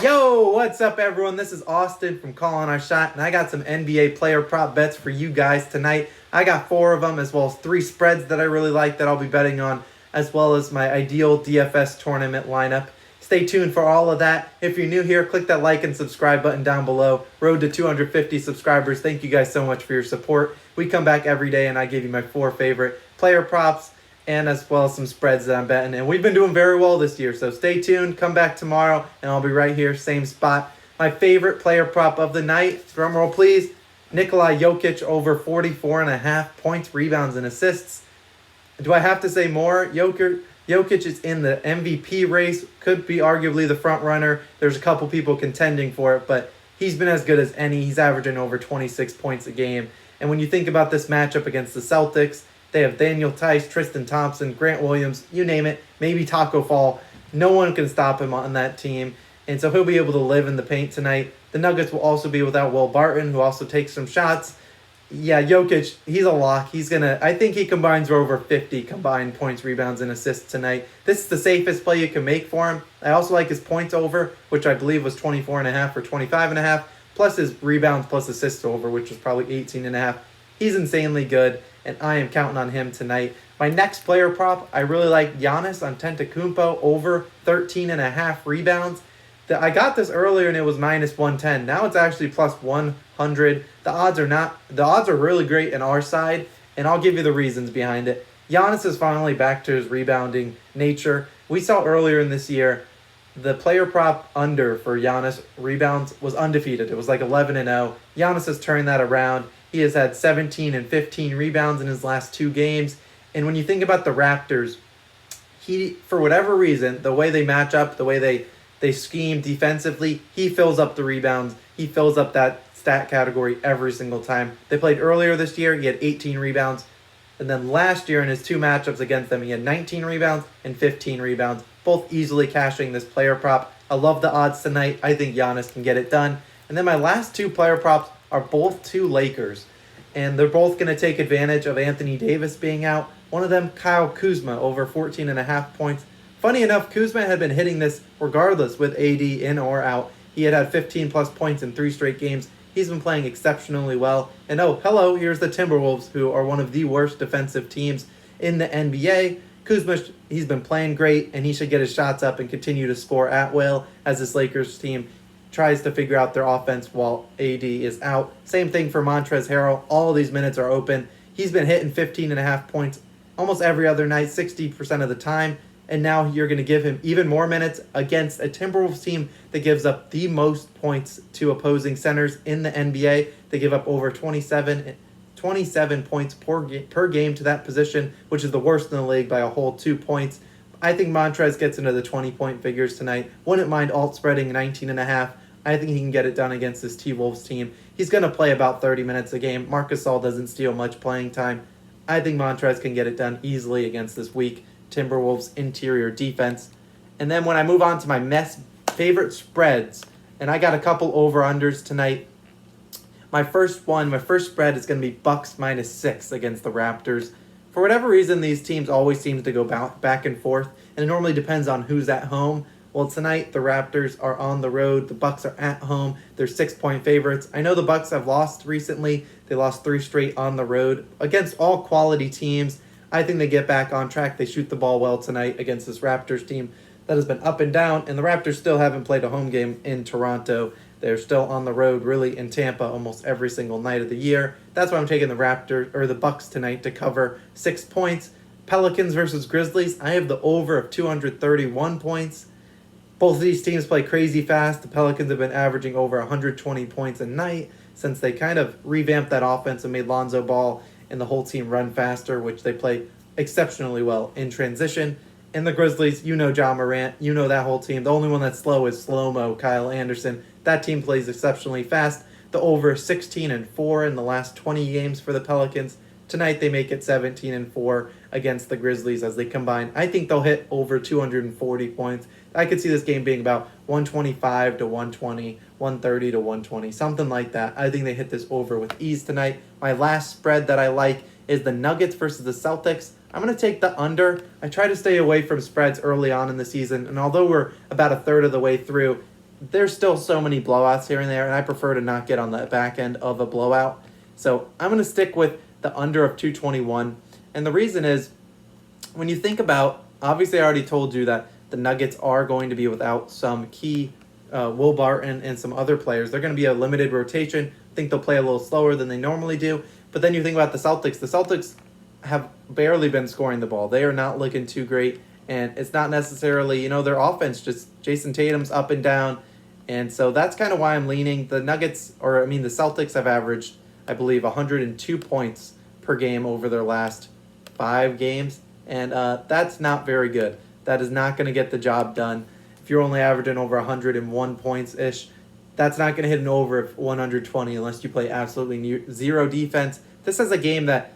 Yo, what's up everyone? This is Austin from Calling Our Shot, and I got some NBA player prop bets for you guys tonight. I got 4 of them, as well as 3 spreads that I really like that I'll be betting on, as well as my ideal DFS tournament lineup. Stay tuned for all of that. If you're new here, click that like and subscribe button down below. Road to 250 subscribers. Thank you guys so much for your support. We come back every day and I give you my 4 favorite player props and as well as some spreads that I'm betting. And we've been doing very well this year, so stay tuned. Come back tomorrow and I'll be right here, same spot. My favorite player prop of the night, drum roll please, Nikola Jokic over 44.5 points, rebounds, and assists. Do I have to say more? Jokic is in the MVP race, could be arguably the front runner. There's a couple people contending for it, but he's been as good as any. He's averaging over 26 points a game. And when you think about this matchup against the Celtics, they have Daniel Tice, Tristan Thompson, Grant Williams, you name it, maybe Taco Fall. No one can stop him on that team. And so he'll be able to live in the paint tonight. The Nuggets will also be without Will Barton, who also takes some shots. Yeah, Jokic, he's a lock. I think he combines for over 50 combined points, rebounds, and assists tonight. This is the safest play you can make for him. I also like his points over, which I believe was 24.5 or 25.5, plus his rebounds plus assists over, which was probably 18.5. He's insanely good, and I am counting on him tonight. My next player prop, I really like Giannis Antetokounmpo over 13.5 rebounds. I got this earlier and it was minus 110. Now it's actually plus 100. The odds are really great in our side, and I'll give you the reasons behind it. Giannis is finally back to his rebounding nature. We saw earlier in this year, the player prop under for Giannis rebounds was undefeated. It was like 11-0. Giannis has turned that around. He has had 17 and 15 rebounds in his last 2 games. And when you think about the Raptors, for whatever reason, the way they match up, the way they scheme defensively, he fills up the rebounds. He fills up that stat category every single time. They played earlier this year. He had 18 rebounds. And then last year in his 2 matchups against them, he had 19 rebounds and 15 rebounds, both easily cashing this player prop. I love the odds tonight. I think Giannis can get it done. And then my last 2 player props are both 2 Lakers. And they're both going to take advantage of Anthony Davis being out. One of them, Kyle Kuzma, over 14.5 points. Funny enough, Kuzma had been hitting this regardless with AD in or out. He had 15-plus points in 3 straight games. He's been playing exceptionally well. And oh, hello, here's the Timberwolves, who are one of the worst defensive teams in the NBA. Kuzma, he's been playing great, and he should get his shots up and continue to score at will as this Lakers team tries to figure out their offense while AD is out. Same thing for Montrezl Harrell. All of these minutes are open. He's been hitting 15.5 points almost every other night, 60% of the time. And now you're going to give him even more minutes against a Timberwolves team that gives up the most points to opposing centers in the NBA. They give up over 27 points per game to that position, which is the worst in the league by a whole 2 points. I think Montrez gets into the 20-point figures tonight. Wouldn't mind alt spreading 19.5. I think he can get it done against this T-Wolves team. He's going to play about 30 minutes a game. Marc Gasol doesn't steal much playing time. I think Montrez can get it done easily against this weak Timberwolves interior defense. And then when I move on to my favorite spreads, and I got a couple over-unders tonight. My first spread is going to be Bucks minus 6 against the Raptors. For whatever reason, these teams always seem to go back and forth, and it normally depends on who's at home. Well, tonight the Raptors are on the road. The Bucks are at home. They're 6-point favorites. I know the Bucks have lost recently. They lost 3 straight on the road against all quality teams. I think they get back on track. They shoot the ball well tonight against this Raptors team that has been up and down, and the Raptors still haven't played a home game in Toronto. They're still on the road, really, in Tampa almost every single night of the year. That's why I'm taking the Bucks tonight to cover 6 points. Pelicans versus Grizzlies. I have the over of 231 points. Both of these teams play crazy fast. The Pelicans have been averaging over 120 points a night since they kind of revamped that offense and made Lonzo Ball and the whole team run faster, which they play exceptionally well in transition. And the Grizzlies, you know Ja Morant, you know that whole team. The only one that's slow is slow-mo, Kyle Anderson. That team plays exceptionally fast. The over 16-4 in the last 20 games for the Pelicans. Tonight they make it 17-4 against the Grizzlies as they combine. I think they'll hit over 240 points. I could see this game being about 125 to 120, 130 to 120, something like that. I think they hit this over with ease tonight. My last spread that I like is the Nuggets versus the Celtics. I'm going to take the under. I try to stay away from spreads early on in the season, and although we're about a third of the way through, there's still so many blowouts here and there, and I prefer to not get on the back end of a blowout. So I'm going to stick with the under of 221. And the reason is, when you think about, obviously I already told you that the Nuggets are going to be without some key Will Barton and some other players. They're going to be a limited rotation. I think they'll play a little slower than they normally do. But then you think about the Celtics. The Celtics have barely been scoring the ball. They are not looking too great. And it's not necessarily, their offense, just Jason Tatum's up and down. And so that's kind of why I'm leaning. The Celtics have averaged, I believe, 102 points per game over their last 5 games. And that's not very good. That is not going to get the job done. If you're only averaging over 101 points-ish, that's not going to hit an over of 120 unless you play absolutely zero defense. This is a game that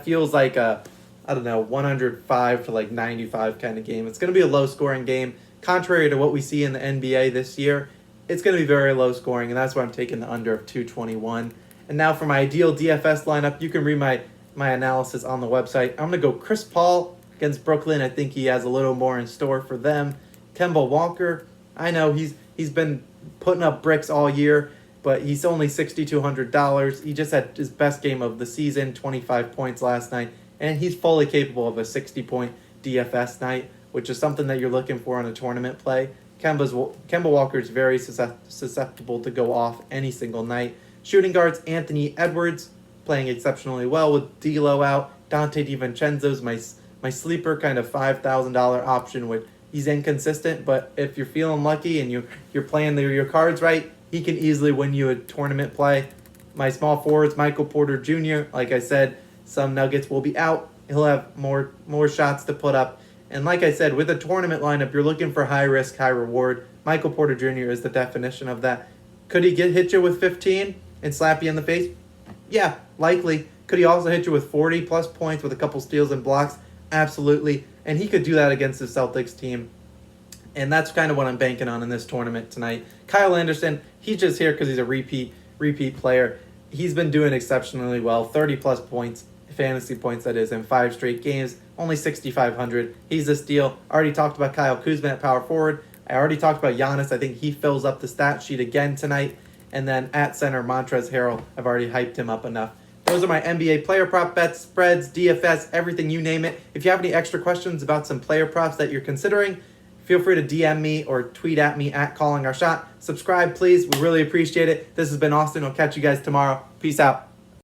feels like a, 105 to 95 kind of game. It's going to be a low-scoring game. Contrary to what we see in the NBA this year, it's going to be very low-scoring, and that's why I'm taking the under of 221. And now for my ideal DFS lineup, you can read my analysis on the website. I'm going to go Chris Paul against Brooklyn. I think he has a little more in store for them. Kemba Walker, I know he's been putting up bricks all year, but he's only $6,200. He just had his best game of the season, 25 points last night, and he's fully capable of a 60-point DFS night, which is something that you're looking for in a tournament play. Kemba Walker is very susceptible to go off any single night. Shooting guards, Anthony Edwards, playing exceptionally well with D'Lo out. Dante DiVincenzo's my sleeper kind of $5,000 option with. He's inconsistent, but if you're feeling lucky and you're playing your cards right, he can easily win you a tournament play. My small forwards, Michael Porter Jr., like I said, some Nuggets will be out. He'll have more shots to put up. And like I said, with a tournament lineup, you're looking for high risk, high reward. Michael Porter Jr. is the definition of that. Could he hit you with 15 and slap you in the face? Yeah, likely. Could he also hit you with 40-plus points with a couple steals and blocks? Absolutely. And he could do that against the Celtics team. And that's kind of what I'm banking on in this tournament tonight. Kyle Anderson, he's just here because he's a repeat player. He's been doing exceptionally well. 30-plus points, fantasy points that is, in 5 straight games. Only 6,500. He's a steal. I already talked about Kyle Kuzma at power forward. I already talked about Giannis. I think he fills up the stat sheet again tonight. And then at center, Montrezl Harrell. I've already hyped him up enough. Those are my NBA player prop bets, spreads, DFS, everything, you name it. If you have any extra questions about some player props that you're considering, feel free to DM me or tweet at me at Calling Our Shot. Subscribe, please. We really appreciate it. This has been Austin. I'll catch you guys tomorrow. Peace out.